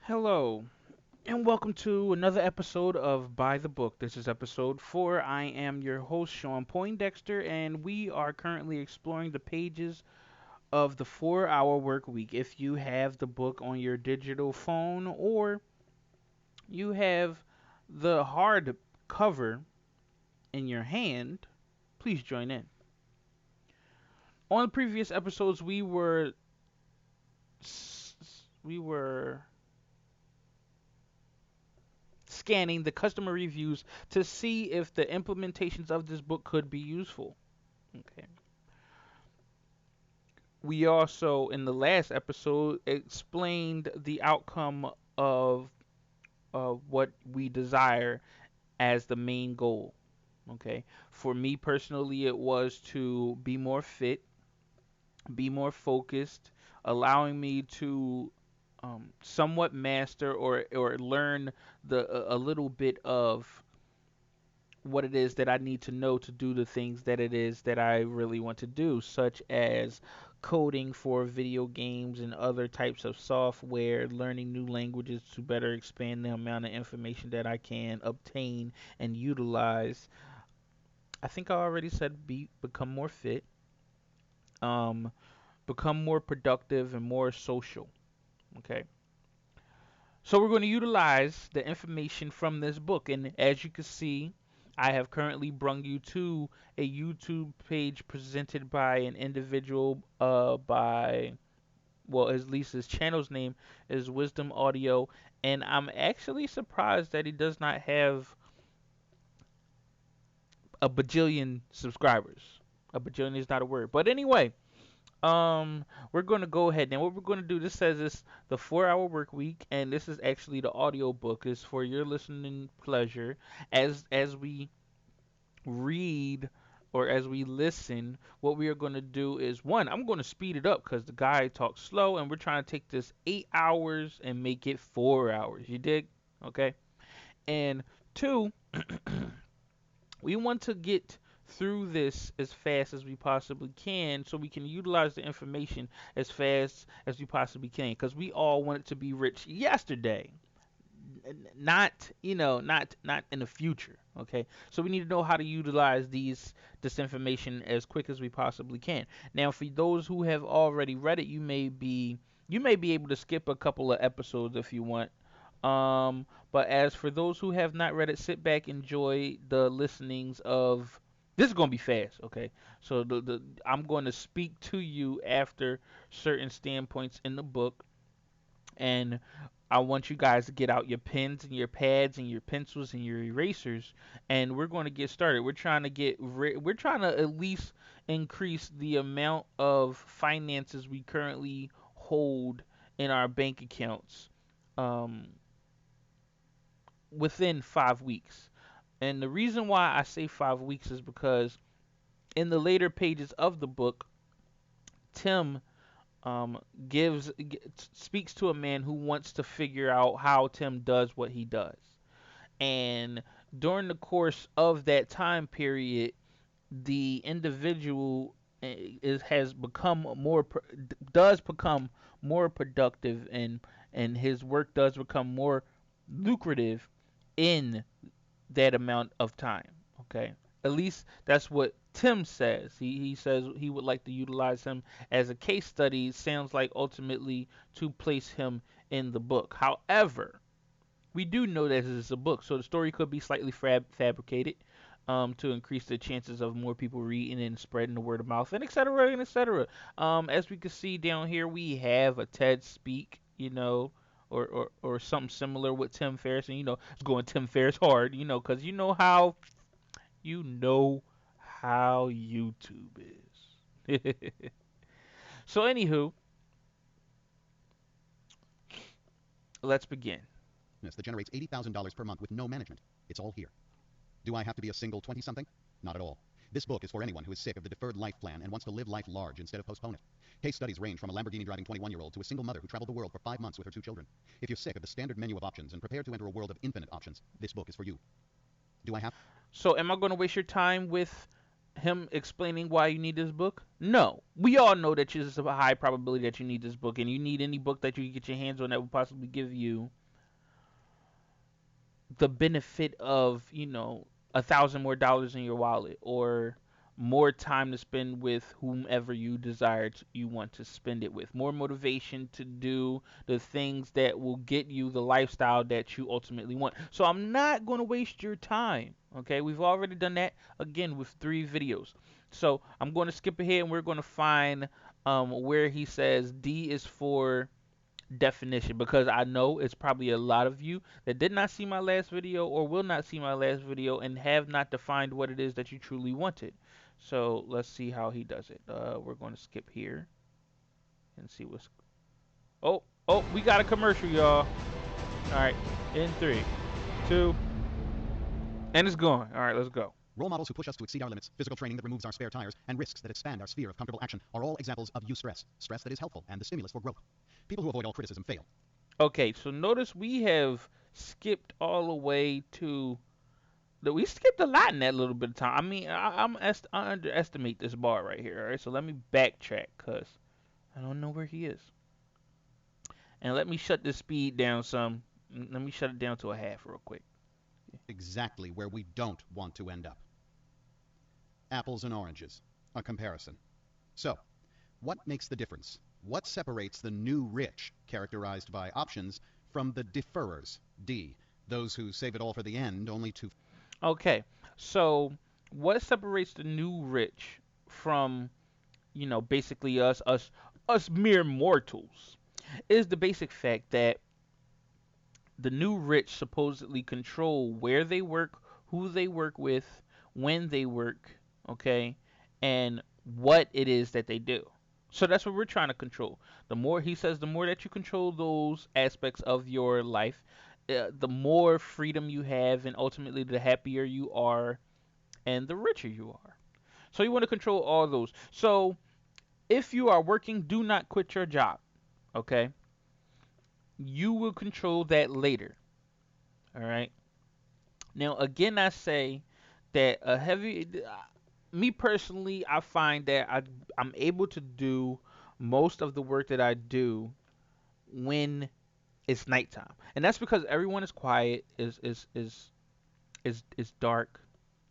Hello, and welcome to another episode of By the Book. This is episode 4. I am your host, Sean Poindexter, and we are currently exploring the pages of the 4 Hour Work Week. If you have the book on your digital phone or you have the hard cover in your hand, please join in. On the previous episodes, we were scanning the customer reviews to see if the implementations of this book could be useful. Okay. We also, in the last episode, explained the outcome of what we desire as the main goal. Okay. For me personally, it was to be more fit, be more focused, allowing me to somewhat master or learn a little bit of what it is that I need to know to do the things that it is that I really want to do, such as coding for video games and other types of software, learning new languages to better expand the amount of information that I can obtain and utilize. I think I already said become more fit, um, become more productive and more social. Okay. So we're going to utilize the information from this book. And as you can see, I have currently brung you to a YouTube page presented by an individual well, at least his channel's name is Wisdom Audio. And I'm actually surprised that he does not have a bajillion subscribers. A bajillion is not a word. But anyway, we're gonna go ahead and what we're gonna do. This says it's the 4 Hour Work Week, and this is actually the audio book. Is for your listening pleasure as we read or as we listen. What we are gonna do is one, I'm gonna speed it up because the guy talks slow, and we're trying to take this 8 hours and make it 4 hours. You dig? Okay. And two, we want to get through this as fast as we possibly can so we can utilize the information as fast as we possibly can because we all want it to be rich yesterday, not not in the future. Okay, so we need to know how to utilize this information as quick as we possibly can. Now for those who have already read it, you may be able to skip a couple of episodes if you want. But as for those who have not read it, sit back, enjoy the listenings of. This is gonna be fast, okay? So I'm going to speak to you after certain standpoints in the book, and I want you guys to get out your pens and your pads and your pencils and your erasers, and we're going to get started. We're trying to at least increase the amount of finances we currently hold in our bank accounts. Um, Within 5 weeks. And the reason why I say 5 weeks is because in the later pages of the book, Tim um, speaks to a man who wants to figure out how Tim does what he does. And during the course of that time period, the individual has become does become more productive, and his work does become more lucrative in that amount of time. Okay, at least that's what Tim says. He says he would like to utilize him as a case study. Sounds like ultimately to place him in the book. However, we do know that this is a book, so the story could be slightly fabricated to increase the chances of more people reading and spreading the word of mouth, and etc. and etc. As we can see down here, we have a TED Speak, or something similar with Tim Ferriss, and it's going Tim Ferriss hard, because you know how YouTube is. So, anywho, let's begin. That generates $80,000 per month with no management. It's all here. Do I have to be a single 20-something? Not at all. This book is for anyone who is sick of the deferred life plan and wants to live life large instead of postpone it. Case studies range from a Lamborghini driving 21-year-old to a single mother who traveled the world for 5 months with her 2 children. If you're sick of the standard menu of options and prepared to enter a world of infinite options, this book is for you. Do I have? So, am I going to waste your time with him explaining why you need this book? No. We all know that there's a high probability that you need this book, and you need any book that you can get your hands on that will possibly give you the benefit of, $1,000 more in your wallet, or more time to spend with whomever you desire you want to spend it with, more motivation to do the things that will get you the lifestyle that you ultimately want. So I'm not going to waste your time. Okay, we've already done that again with 3 videos. So I'm going to skip ahead and we're going to find where he says D is for definition, because I know it's probably a lot of you that did not see my last video or will not see my last video and have not defined what it is that you truly wanted. So let's see how he does it. We're going to skip here and see what's. Oh, we got a commercial, y'all. All right, in 3, 2, and it's going. All right, let's go. Role models who push us to exceed our limits, physical training that removes our spare tires, and risks that expand our sphere of comfortable action are all examples of eustress, stress that is helpful and the stimulus for growth. People who avoid all criticism fail. Okay, so notice we have skipped all the way to we skipped a lot in that little bit of time. I mean, I underestimate this bar right here. All right, so let me backtrack because I don't know where he is, and let me shut this speed down some. Let me shut it down to a half real quick. Exactly where we don't want to end up. Apples and oranges. A comparison. So, what makes the difference? What separates the new rich, characterized by options, from the deferrers, D, those who save it all for the end only to... Okay, so what separates the new rich from, basically us mere mortals, is the basic fact that the new rich supposedly control where they work, who they work with, when they work, okay, and what it is that they do. So that's what we're trying to control. The more he says, the more that you control those aspects of your life, the more freedom you have, and ultimately the happier you are, and the richer you are. So you want to control all those. So if you are working, do not quit your job. Okay, you will control that later. All right. Now, again, I say that me personally, I find that I'm able to do most of the work that I do when it's nighttime, and that's because everyone is quiet, is dark,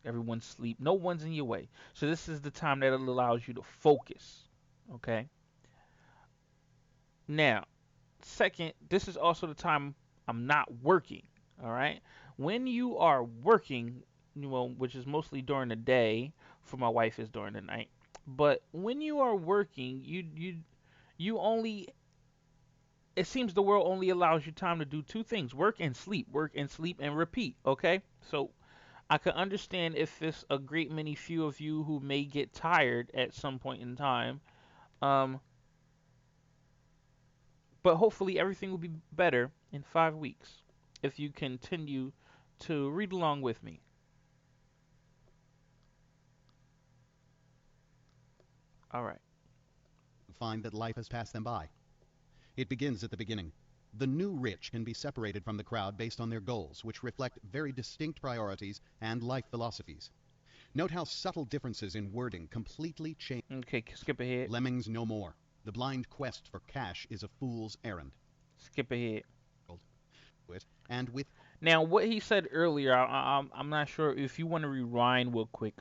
everyone's asleep, no one's in your way. So this is the time that allows you to focus. Okay. Now, second, this is also the time I'm not working. All right. When you are working, which is mostly during the day, for my wife is during the night. But when you are working, you only, it seems the world only allows you time to do 2 things: work and sleep and repeat. Okay. So I can understand if it's a great many few of you who may get tired at some point in time. Um, But hopefully everything will be better in 5 weeks if you continue to read along with me. All right. find that life has passed them by. It begins at the beginning. The new rich can be separated from the crowd based on their goals, which reflect very distinct priorities and life philosophies. Note how subtle differences in wording completely change. Okay, skip ahead. Lemmings no more. The blind quest for cash is a fool's errand. Skip ahead. And with Now, what he said earlier, I'm not sure if you want to rewind real quick.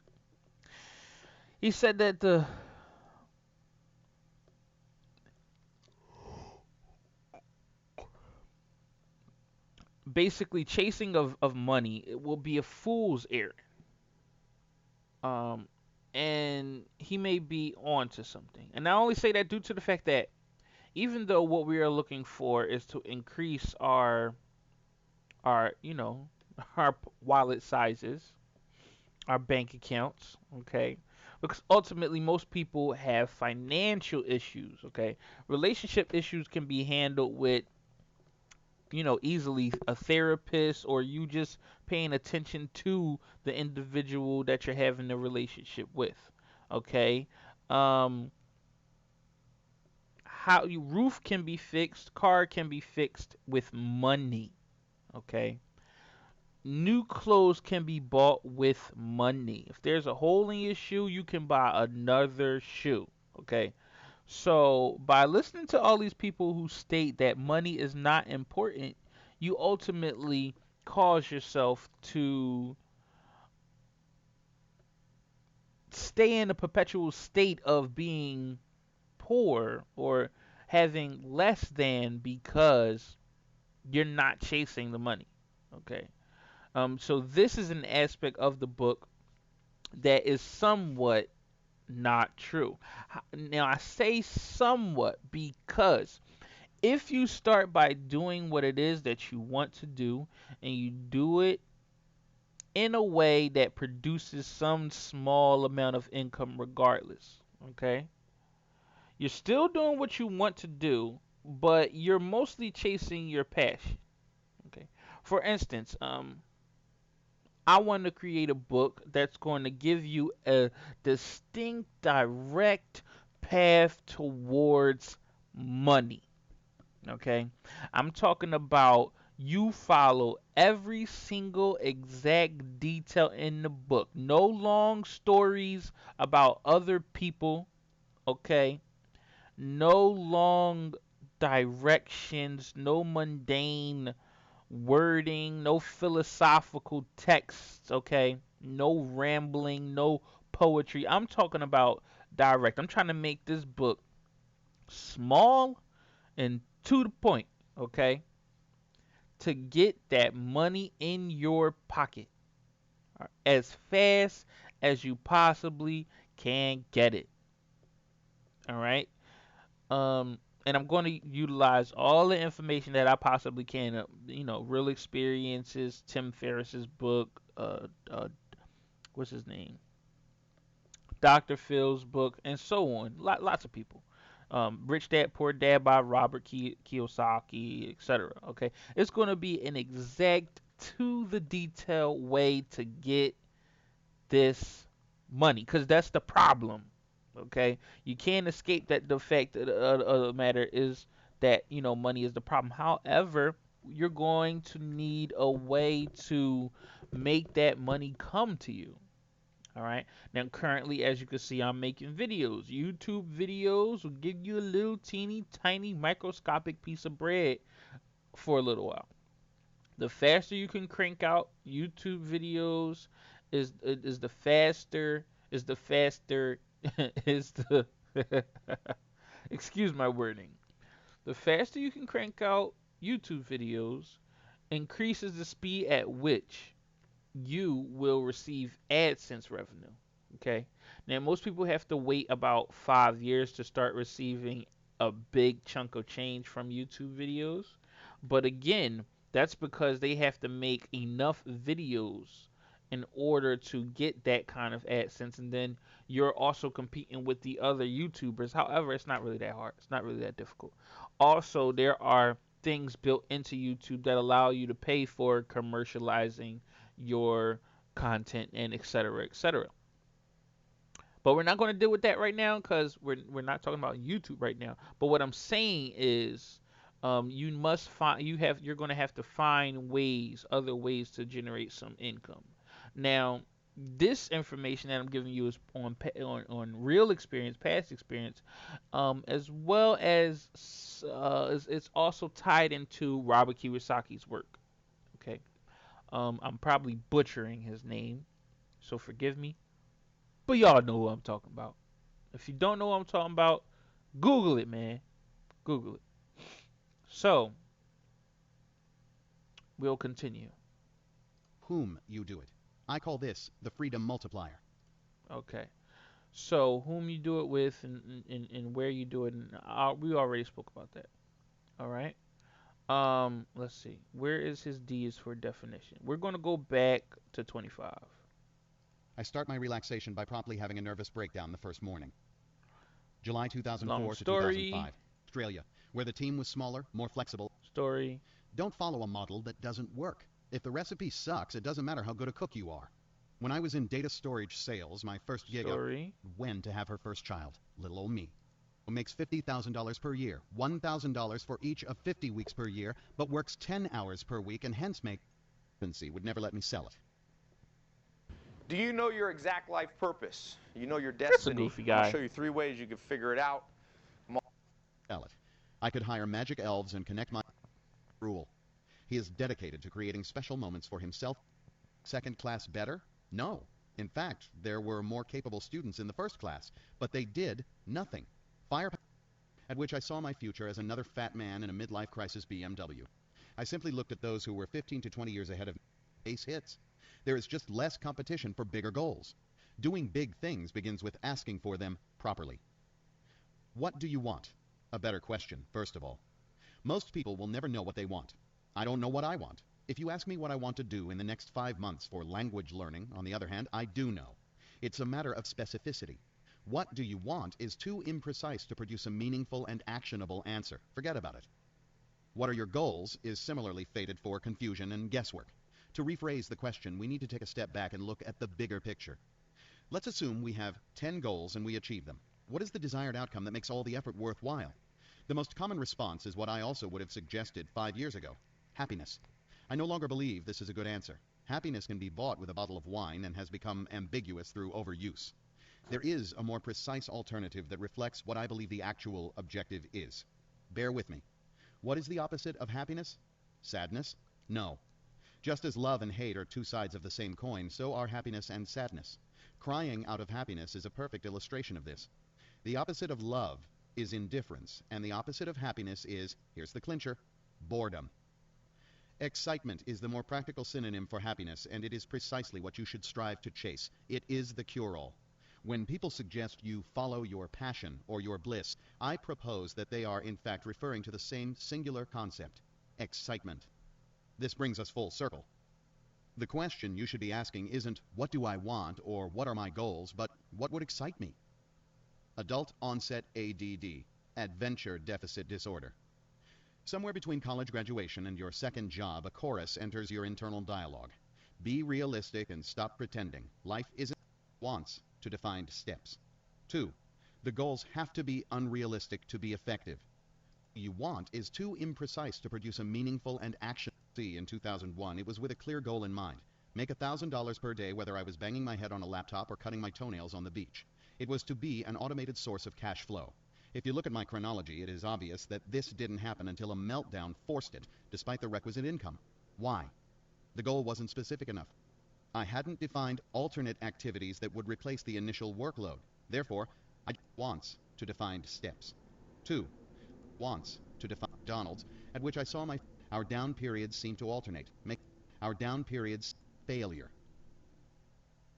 He said that the basically chasing of money, it will be a fool's errand. Um, and he may be on to something. And I only say that due to the fact that even though what we are looking for is to increase our our wallet sizes, our bank accounts, okay? Because ultimately most people have financial issues, okay? Relationship issues can be handled with, easily a therapist, or you just paying attention to the individual that you're having a relationship with, okay? Um how you roof can be fixed, car can be fixed with money, okay? New clothes can be bought with money. If there's a hole in your shoe, you can buy another shoe. Okay. So, by listening to all these people who state that money is not important, you ultimately cause yourself to stay in a perpetual state of being poor or having less than because you're not chasing the money. Okay. So this is an aspect of the book that is somewhat not true. Now, I say somewhat because if you start by doing what it is that you want to do and you do it in a way that produces some small amount of income regardless, okay? You're still doing what you want to do, but you're mostly chasing your passion, okay? For instance, I want to create a book that's going to give you a distinct, direct path towards money. Okay? I'm talking about you follow every single exact detail in the book. No long stories about other people. Okay? No long directions, no mundane wording, no philosophical texts, okay? No rambling, no poetry. I'm talking about direct. I'm trying to make this book small and to the point, okay? To get that money in your pocket as fast as you possibly can get it. All right? Um, and I'm going to utilize all the information that I possibly can. Real experiences, Tim Ferriss's book, what's his name, Dr. Phil's book, and so on. Lots of people. Rich Dad Poor Dad by Robert Kiyosaki, etc. Okay, it's going to be an exact to the detail way to get this money because that's the problem. Okay, you can't escape that the fact of the matter is that money is the problem. However, you're going to need a way to make that money come to you. All right. Now, currently, as you can see, I'm making videos. YouTube videos will give you a little teeny tiny microscopic piece of bread for a little while. The faster you can crank out YouTube videos is the faster is the excuse my wording. The faster you can crank out YouTube videos increases the speed at which you will receive AdSense revenue. Okay. Now, most people have to wait about 5 years to start receiving a big chunk of change from YouTube videos. But again, that's because they have to make enough videos in order to get that kind of AdSense. And then you're also competing with the other YouTubers. However, it's not really that hard, it's not really that difficult. Also, there are things built into YouTube that allow you to pay for commercializing your content and et cetera, et cetera. But we're not going to deal with that right now because we're not talking about YouTube right now. But what I'm saying is, you must find you're going to have to find other ways to generate some income. Now, this information that I'm giving you is on real experience, past experience, as well as it's also tied into Robert Kiyosaki's work. Okay, I'm probably butchering his name, so forgive me. But y'all know what I'm talking about. If you don't know what I'm talking about, Google it, man. Google it. So, we'll continue. Whom you do it. I call this the freedom multiplier. Okay. So, whom you do it with and where you do it, and we already spoke about that. All right. Let's see. Where is his D's for definition? We're going to go back to 25. I start my relaxation by promptly having a nervous breakdown the first morning. July Long 2004 to story. 2005. Australia, where the team was smaller, more flexible. Story. Don't follow a model that doesn't work. If the recipe sucks, it doesn't matter how good a cook you are. When I was in data storage sales, my first gig out, Story. when to have her first child, little old me, who makes $50,000 per year, $1,000 for each of 50 weeks per year, but works 10 hours per week and hence makes would never let me sell it. Do you know your exact life purpose? You know your That's a destiny. goofy I'm going to guy. show you 3 ways you can figure it out. Sell it. I could hire magic elves and connect my rule. He is dedicated to creating special moments for himself. Second class better? No. In fact, there were more capable students in the first class, but they did nothing. Fire at which I saw my future as another fat man in a midlife crisis BMW. I simply looked at those who were 15 to 20 years ahead of me. Ace hits. There is just less competition for bigger goals. Doing big things begins with asking for them properly. What do you want? A better question, first of all. Most people will never know what they want. I don't know what I want. If you ask me what I want to do in the next 5 months for language learning, on the other hand, I do know. It's a matter of specificity. What do you want is too imprecise to produce a meaningful and actionable answer. Forget about it. What are your goals is similarly fated for confusion and guesswork. To rephrase the question, we need to take a step back and look at the bigger picture. Let's assume we have 10 goals and we achieve them. What is the desired outcome that makes all the effort worthwhile? The most common response is what I also would have suggested 5 years ago: happiness. I no longer believe this is a good answer. Happiness can be bought with a bottle of wine and has become ambiguous through overuse. There is a more precise alternative that reflects what I believe the actual objective is. Bear with me. What is the opposite of happiness? Sadness? No. Just as love and hate are two sides of the same coin, so are happiness and sadness. Crying out of happiness is a perfect illustration of this. The opposite of love is indifference, and the opposite of happiness is, here's the clincher, boredom. Excitement is the more practical synonym for happiness, and it is precisely what you should strive to chase. It is the cure-all. When people suggest you follow your passion or your bliss, I propose that they are in fact referring to the same singular concept: excitement. This brings us full circle. The question you should be asking isn't, what do I want, or what are my goals, but what would excite me? Adult onset ADD, adventure deficit disorder. Somewhere between college graduation and your second job, a chorus enters your internal dialogue. Be realistic and stop pretending. Life isn't wants to defined steps. 2. The goals have to be unrealistic to be effective. What you want is too imprecise to produce a meaningful and action. See, in 2001, it was with a clear goal in mind. Make $1,000 per day whether I was banging my head on a laptop or cutting my toenails on the beach. It was to be an automated source of cash flow. If you look at my chronology, it is obvious that this didn't happen until a meltdown forced it, despite the requisite income. Why? The goal wasn't specific enough. I hadn't defined alternate activities that would replace the initial workload. Therefore, I wants to defined steps. 2. Wants to define McDonald's, at which I saw our down periods seem to alternate. Make our down periods failure.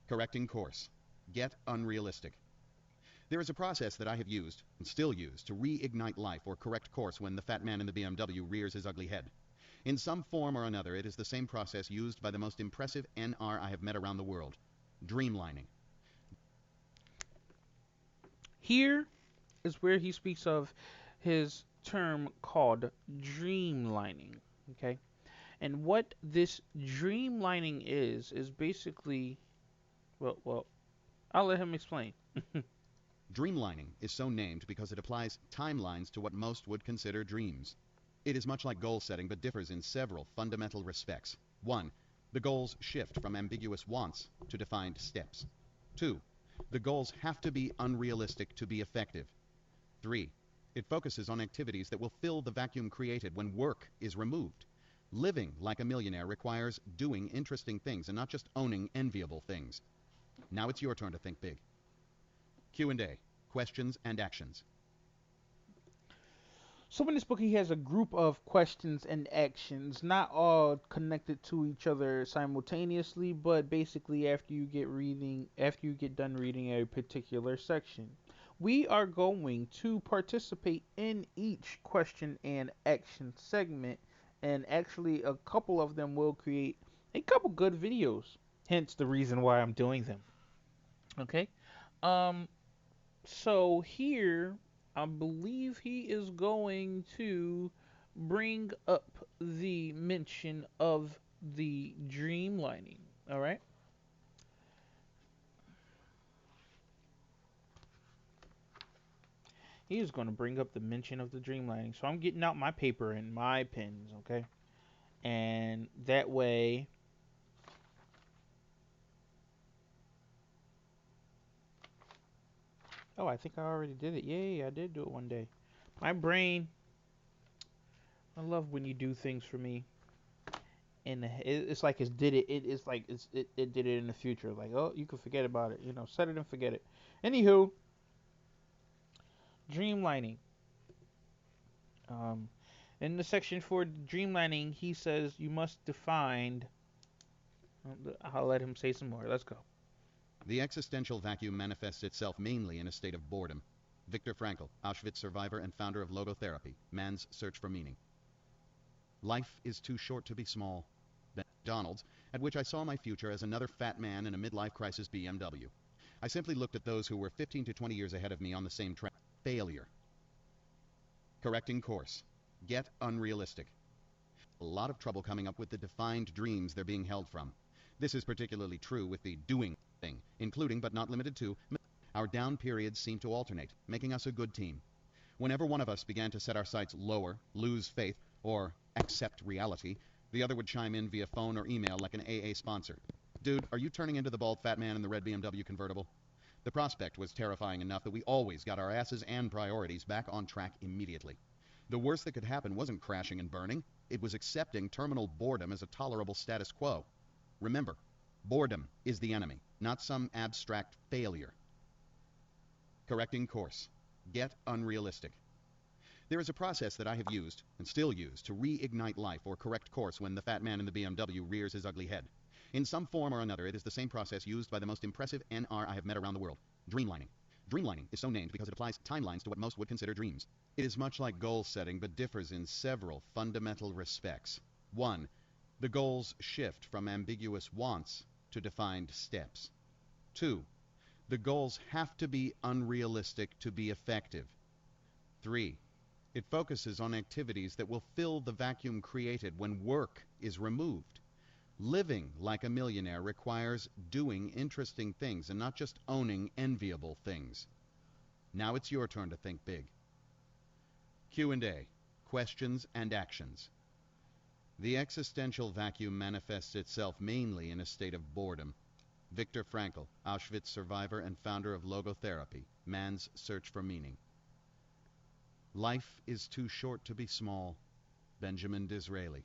Correcting course. Get unrealistic. There is a process that I have used, and still use, to reignite life or correct course when the fat man in the BMW rears his ugly head. In some form or another, it is the same process used by the most impressive NR I have met around the world. Dreamlining. Here is where he speaks of his term called dreamlining. Okay, and what this dreamlining is basically, well, I'll let him explain. Dreamlining is so named because it applies timelines to what most would consider dreams. It is much like goal setting, but differs in several fundamental respects. 1. The goals shift from ambiguous wants to defined steps. 2. The goals have to be unrealistic to be effective. 3. It focuses on activities that will fill the vacuum created when work is removed. Living like a millionaire requires doing interesting things and not just owning enviable things. Now it's your turn to think big. Q&A, questions and actions. So in this book, he has a group of questions and actions, not all connected to each other simultaneously, but basically after you get done reading a particular section. We are going to participate in each question and action segment, and actually a couple of them will create a couple good videos. Hence the reason why I'm doing them. Okay. Um, so here, I believe he is going to bring up the mention of the dreamlining. All right. He is going to bring up the mention of the dreamlining. So I'm getting out my paper and my pens. Okay. And that way, Oh, I think I already did it. Yay, I did do it one day. My brain, I love when you do things for me, and it's like it's did it. It's like it did it in the future. Like, oh, you can forget about it. Set it and forget it. Anywho, dreamlining. Um, in the section for dreamlining, he says you must define. I'll let him say some more. Let's go. The existential vacuum manifests itself mainly in a state of boredom. Viktor Frankl, Auschwitz survivor and founder of logotherapy, Man's Search for Meaning. Life is too short to be small. McDonald's, at which I saw my future as another fat man in a midlife crisis BMW. I simply looked at those who were 15 to 20 years ahead of me on the same track. Failure. Correcting course. Get unrealistic. A lot of trouble coming up with the defined dreams they're being held from. This is particularly true with the doing thing, including but not limited to our down periods seem to alternate, making us a good team. Whenever one of us began to set our sights lower, lose faith, or accept reality, the other would chime in via phone or email like an AA sponsor. Dude, are you turning into the bald fat man in the red BMW convertible? The prospect was terrifying enough that we always got our asses and priorities back on track immediately. The worst that could happen wasn't crashing and burning. It was accepting terminal boredom as a tolerable status quo. Remember, boredom is the enemy, not some abstract failure. Correcting course. Get unrealistic. There is a process that I have used, and still use, to reignite life or correct course when the fat man in the BMW rears his ugly head. In some form or another, it is the same process used by the most impressive NR I have met around the world. Dreamlining. Dreamlining is so named because it applies timelines to what most would consider dreams. It is much like goal setting, but differs in several fundamental respects. 1. The goals shift from ambiguous wants to defined steps. 2. The goals have to be unrealistic to be effective. 3. It focuses on activities that will fill the vacuum created when work is removed. Living like a millionaire requires doing interesting things and not just owning enviable things. Now it's your turn to think big. Q&A. Questions and actions. The existential vacuum manifests itself mainly in a state of boredom. Viktor Frankl, Auschwitz survivor and founder of logotherapy, Man's Search for Meaning. Life is too short to be small. Benjamin Disraeli.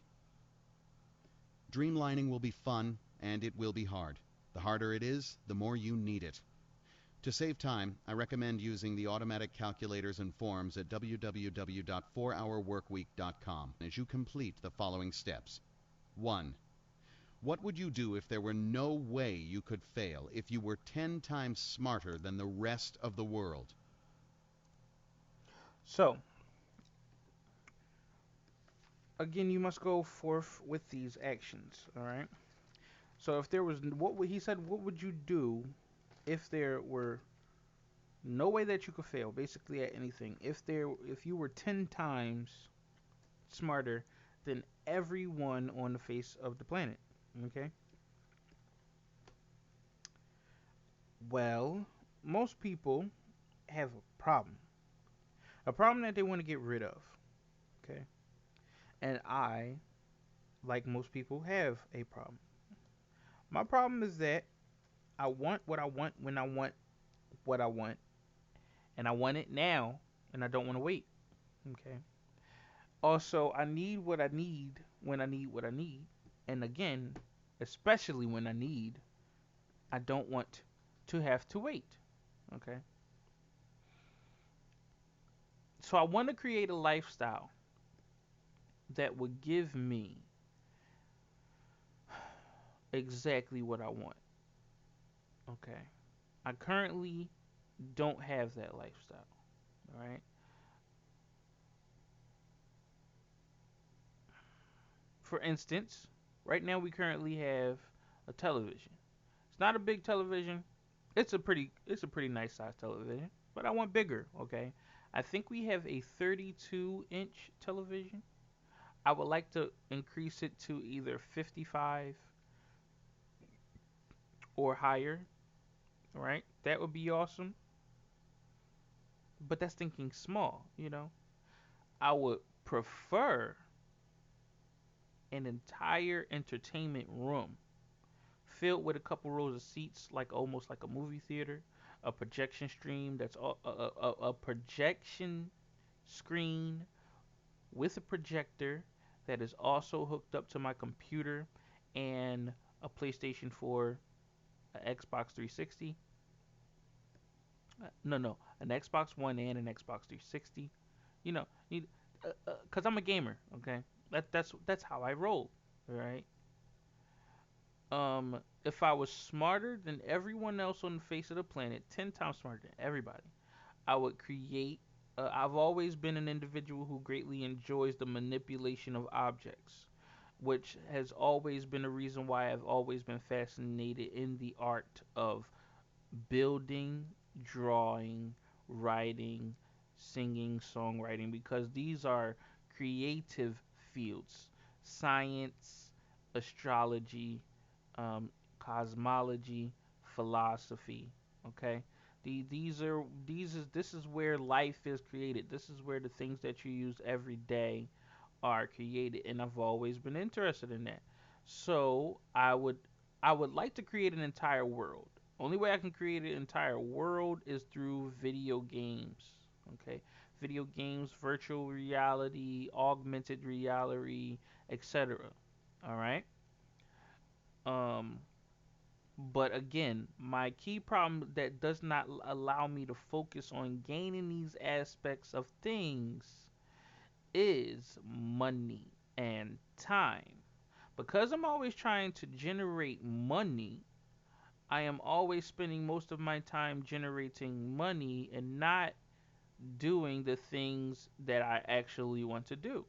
Dreamlining will be fun, and it will be hard. The harder it is, the more you need it. To save time, I recommend using the automatic calculators and forms at www.4hourworkweek.com as you complete the following steps. 1. What would you do if there were no way you could fail, if you were 10 times smarter than the rest of the world? So, again, you must go forth with these actions. All right. So, if there was he said, what would you do if there were no way that you could fail, basically at anything? If you were 10 times smarter than everyone on the face of the planet. Okay. Well, most people have a problem that they want to get rid of. Okay. And I, like most people, have a problem. My problem is that I want what I want when I want what I want, and I want it now, and I don't want to wait. Okay. Also, I need what I need when I need what I need, and again, especially when I don't want to have to wait. Okay. So I want to create a lifestyle that would give me exactly what I want. Okay. I currently don't have that lifestyle. All right. For instance, right now we currently have a television. It's not a big television. It's a pretty nice size television, but I want bigger, okay? I think we have a 32-inch television. I would like to increase it to either 55 or higher, right? That would be awesome. But that's thinking small. I would prefer an entire entertainment room filled with a couple rows of seats, like almost like a movie theater. a projection stream that's a projection screen with a projector that is also hooked up to my computer and a PlayStation 4, a Xbox 360. No, an Xbox One and an Xbox 360. You know, cause I'm a gamer. Okay, that's how I roll. All right. If I was smarter than everyone else on the face of the planet, 10 times smarter than everybody, I would create. I've always been an individual who greatly enjoys the manipulation of objects, which has always been a reason why I've always been fascinated in the art of building, drawing, writing, singing, songwriting, because these are creative fields. Science, astrology, cosmology, philosophy. Okay, this is where life is created. This is where the things that you use every day are created, and I've always been interested in that. So I would like to create an entire world. Only way I can create an entire world is through video games. Okay, video games, virtual reality, augmented reality, etc. All right. Um, but again, my key problem that does not allow me to focus on gaining these aspects of things is money and time. Because I'm always trying to generate money, I am always spending most of my time generating money and not doing the things that I actually want to do.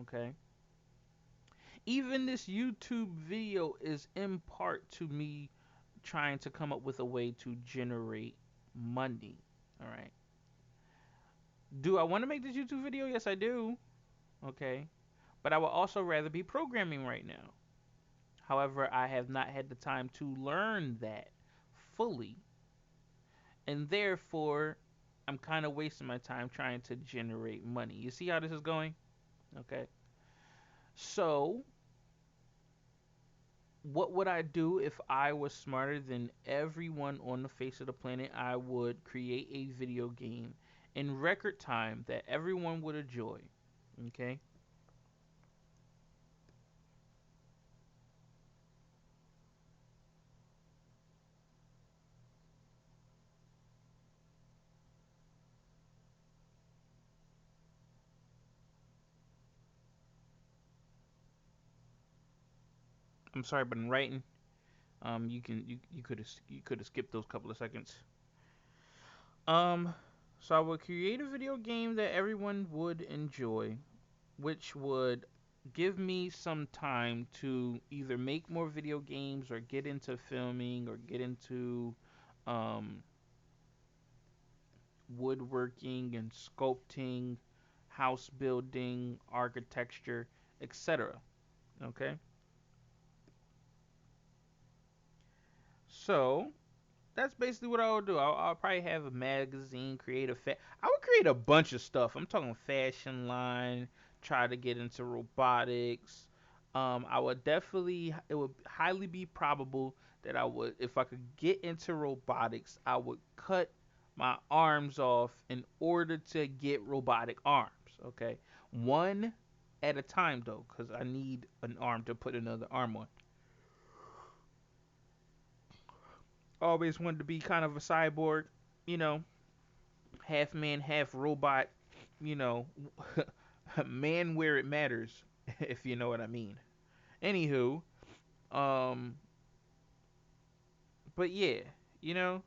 Okay? Even this YouTube video is in part to me trying to come up with a way to generate money. All right. Do I want to make this YouTube video? Yes, I do. Okay. But I would also rather be programming right now. However, I have not had the time to learn that fully. And therefore, I'm kind of wasting my time trying to generate money. You see how this is going? Okay. So, what would I do if I was smarter than everyone on the face of the planet? I would create a video game in record time that everyone would enjoy. Okay? I'm sorry, but I'm writing. You could have skipped those couple of seconds. Um, so I would create a video game that everyone would enjoy, which would give me some time to either make more video games or get into filming or get into um, woodworking and sculpting, house building, architecture, etc. Okay, so that's basically what I would do. I'll probably have a magazine, I would create a bunch of stuff. I'm talking fashion line, try to get into robotics. I would definitely, it would highly be probable that I would, if I could get into robotics, I would cut my arms off in order to get robotic arms. Okay, one at a time though, because I need an arm to put another arm on. Always wanted to be kind of a cyborg, you know, half man, half robot, you know, man where it matters, if you know what I mean. Anywho, um, but yeah, you know,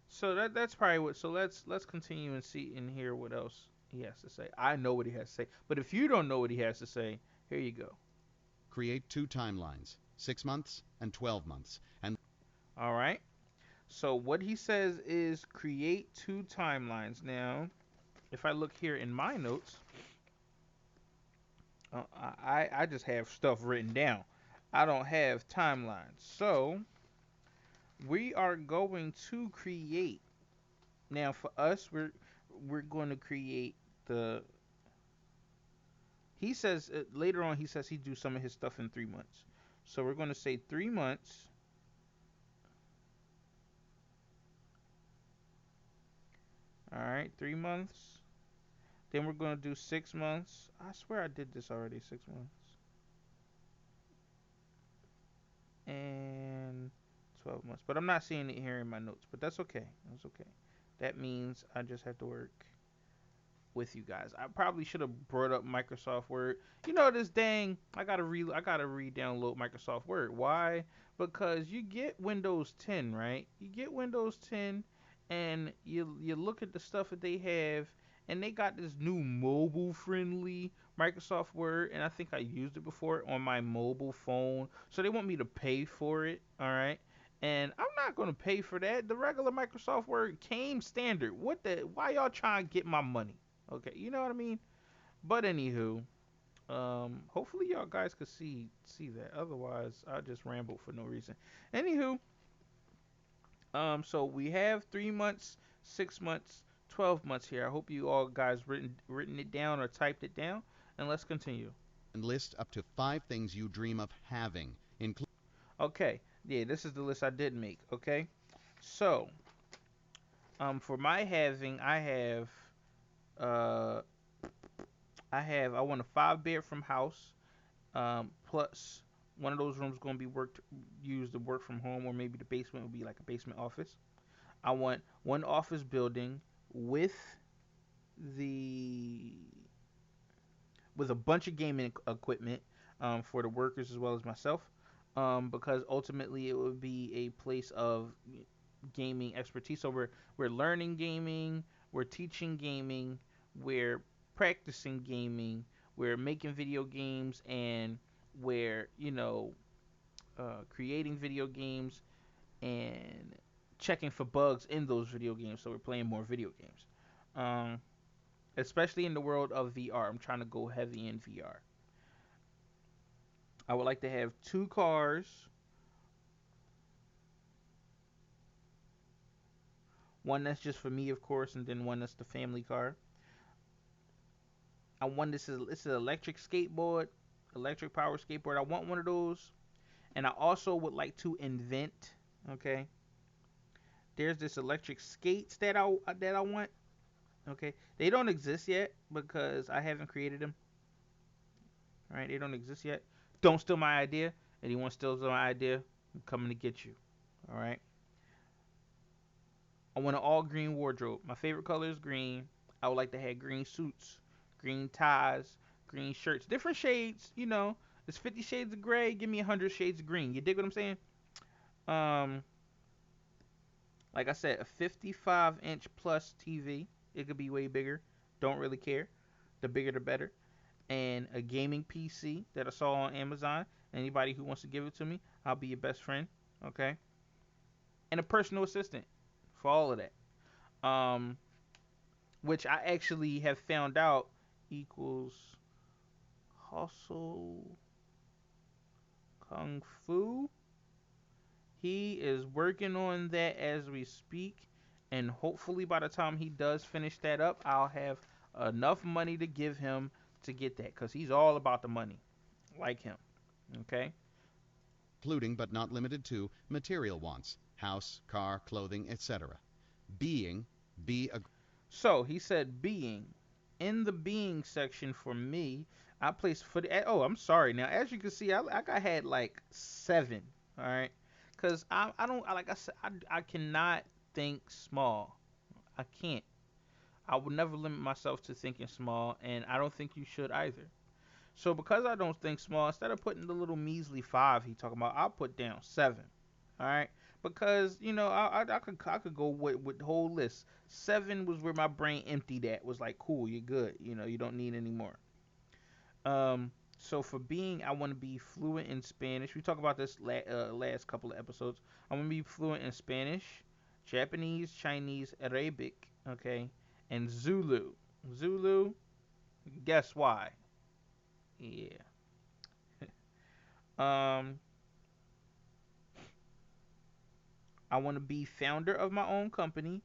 so that's probably what. So let's continue and see and hear what else he has to say. I know what he has to say, but if you don't know what he has to say, here you go. Create two timelines, 6 months and 12 months, and All right. So what he says is create two timelines. Now, if I look here in my notes, I just have stuff written down. I don't have timelines. So we are going to create. Now for us, we're going to create the. He says later on. He says he do some of his stuff in 3 months. So we're going to say 3 months. All right, 3 months. Then we're gonna do 6 months. I swear I did this already. 6 months and 12 months, but I'm not seeing it here in my notes. But that's okay. That's okay. That means I just have to work with you guys. I probably should have brought up Microsoft Word. You know this dang I gotta re-download Microsoft Word. Why? Because you get Windows 10, right? You get Windows 10 and you look at the stuff that they have and they got this new mobile friendly Microsoft Word and I think I used it before on my mobile phone. So they want me to pay for it, all right? And I'm not gonna pay for that. The regular Microsoft Word came standard. What the? Why y'all trying to get my money? Okay, you know what I mean? But anywho, hopefully y'all guys could see that. Otherwise, I just rambled for no reason. Anywho, so we have 3 months, 6 months, 12 months here. I hope you all guys written it down or typed it down, and let's continue. And list up to 5 things you dream of having, including. Okay, yeah, this is the list I did make. Okay, so for my having, uh, I want a 5 bedroom house. Plus one of those rooms going to be used to work from home, or maybe the basement will be like a basement office. I want one office building with the with a bunch of gaming equipment for the workers as well as myself, because ultimately it would be a place of gaming expertise. So we're learning gaming, we're teaching gaming, we're practicing gaming, we're making video games, and we're creating video games and checking for bugs in those video games. So we're playing more video games, um, especially in the world of VR. I'm trying to go heavy in VR. I would like to have 2 cars, one that's just for me, of course, and then one that's the family car. I want this is an electric skateboard, electric power skateboard. I want one of those, and I also would like to invent. Okay, there's this electric skates that I want. Okay, they don't exist yet because I haven't created them. All right, they don't exist yet. Don't steal my idea. Anyone steals my idea, I'm coming to get you. All right. I want an all green wardrobe. My favorite color is green. I would like to have green suits, green ties, green shirts, different shades. It's 50 shades of gray. Give me 100 shades of green. You dig what I'm saying? Um, like I said, a 55-inch plus TV. It could be way bigger. Don't really care. The bigger the better. And a gaming PC that I saw on Amazon. Anybody who wants to give it to me, I'll be your best friend. Okay. And a personal assistant for all of that. Um, which I actually have found out equals hustle kung fu. He is working on that as we speak, and hopefully by the time he does finish that up, I'll have enough money to give him to get that, because he's all about the money, like him. Okay. Including but not limited to material wants, house, car, clothing, etc. Being, be a. So he said being. In the being section for me, I placed for the. Oh, I'm sorry. Now, as you can see, I had like 7. All right, because I don't like I said I cannot think small. I can't. I would never limit myself to thinking small, and I don't think you should either. So because I don't think small, instead of putting the little measly 5 he talking about, I'll put down 7. All right, because I could go with the whole list. 7 was where my brain emptied at. Was like, cool, you're good. You don't need any more. So for being, I want to be fluent in Spanish. We talked about this last couple of episodes. I want to be fluent in Spanish, Japanese, Chinese, Arabic, okay, and Zulu. Zulu. Guess why? Yeah. Um, I want to be founder of my own company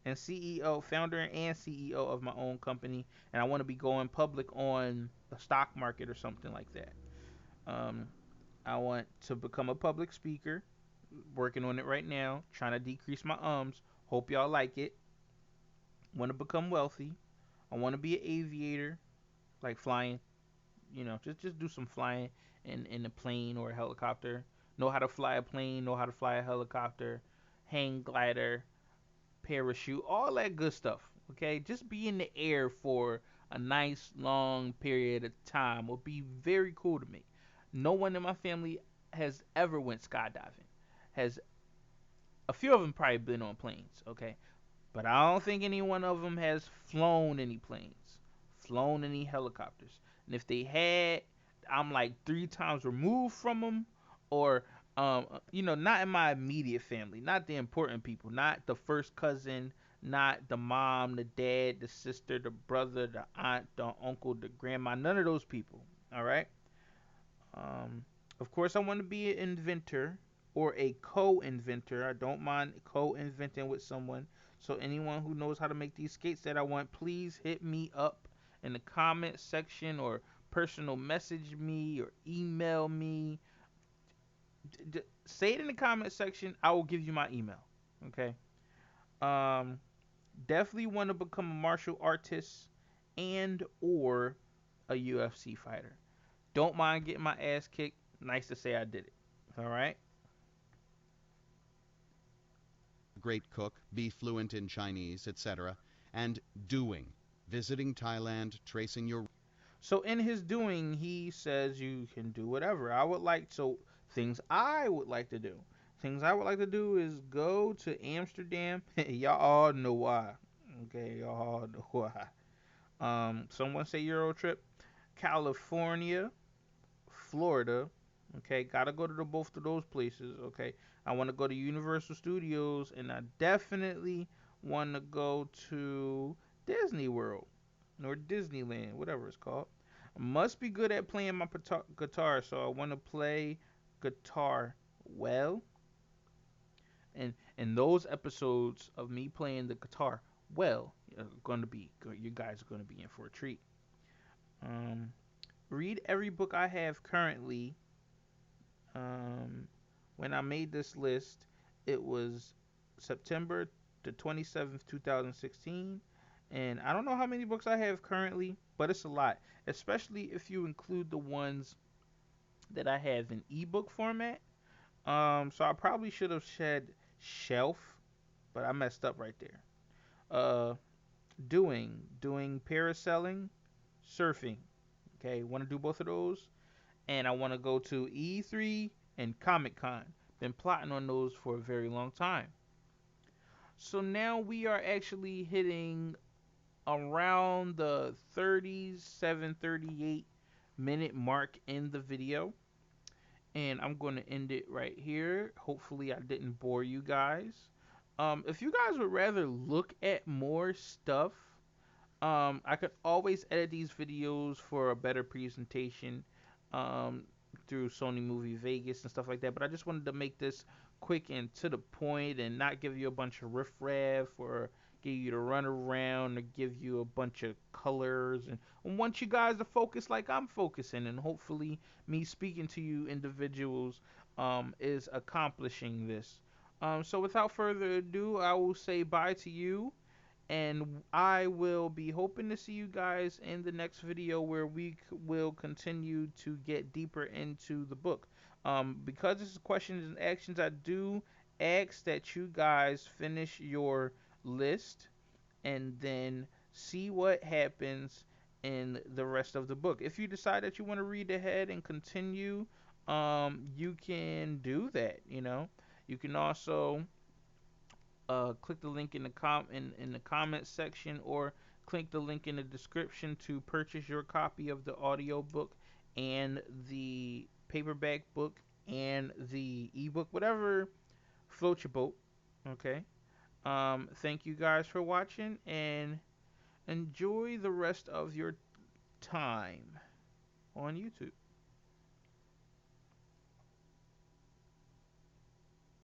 and CEO, founder and CEO of my own company, and I want to be going public on the stock market or something like that. Um, I want to become a public speaker, working on it right now, trying to decrease my ums. Hope y'all like it. Want to become wealthy. I want to be an aviator, like flying. Just do some flying in a plane or a helicopter. Know how to fly a plane. Know how to fly a helicopter. Hang glider, parachute, all that good stuff. Okay, just be in the air for a nice long period of time would be very cool to me. No one in my family has ever went skydiving. Has a few of them probably been on planes, okay, but I don't think any one of them has flown any planes, flown any helicopters. And if they had, I'm like 3 times removed from them, or not in my immediate family, not the important people, not the first cousin, not the mom, the dad, the sister, the brother, the aunt, the uncle, the grandma, none of those people. All right. Um, of course, I want to be an inventor or a co-inventor. I don't mind co-inventing with someone. So anyone who knows how to make these skates that I want, please hit me up in the comment section or personal message me or email me. Say it in the comment section. I will give you my email. Okay. Um, Definitely want to become a martial artist and or a UFC fighter. Don't mind getting my ass kicked. Nice to say I did it. All right. Great cook, be fluent in Chinese, etc. And doing, visiting Thailand, tracing your So in his doing, he says you can do whatever. Things I would like to do. Things I would like to do is go to Amsterdam. Y'all all know why. Okay, y'all all know why. Someone say Euro trip. California, Florida. Okay, gotta go to both of those places. Okay, I want to go to Universal Studios, and I definitely want to go to Disney World or Disneyland, whatever it's called. I must be good at playing my guitar, so I want to play guitar well. And those episodes of me playing the guitar well are going to be you guys are going to be in for a treat. Um, Read every book I have currently. Um, when I made this list, it was September the 27th, 2016. And I don't know how many books I have currently, but it's a lot, especially if you include the ones that I have in ebook format. So I probably should have said shelf, but I messed up right there. Uh, doing parasailing, surfing. Okay, want to do both of those? And I want to go to E3 and Comic Con. Been plotting on those for a very long time. So now we are actually hitting around the 37, 38 minute mark in the video. And I'm going to end it right here. Hopefully, I didn't bore you guys. If you guys would rather look at more stuff, I could always edit these videos for a better presentation um, through Sony Movie Vegas and stuff like that. But I just wanted to make this quick and to the point and not give you a bunch of riffraff or give you to run around or give you a bunch of colors. And I want you guys to focus like I'm focusing. And hopefully, me speaking to you individuals is accomplishing this. So without further ado, I will say bye to you, and I will be hoping to see you guys in the next video where we will continue to get deeper into the book. Because this is questions and actions, I do ask that you guys finish your list and then see what happens in the rest of the book. If you decide that you want to read ahead and continue, you can do that. You can also click the link in the in the comment section, or click the link in the description to purchase your copy of the audio book and the paperback book and the ebook, whatever floats your boat. Okay. Thank you guys for watching, and enjoy the rest of your time on YouTube.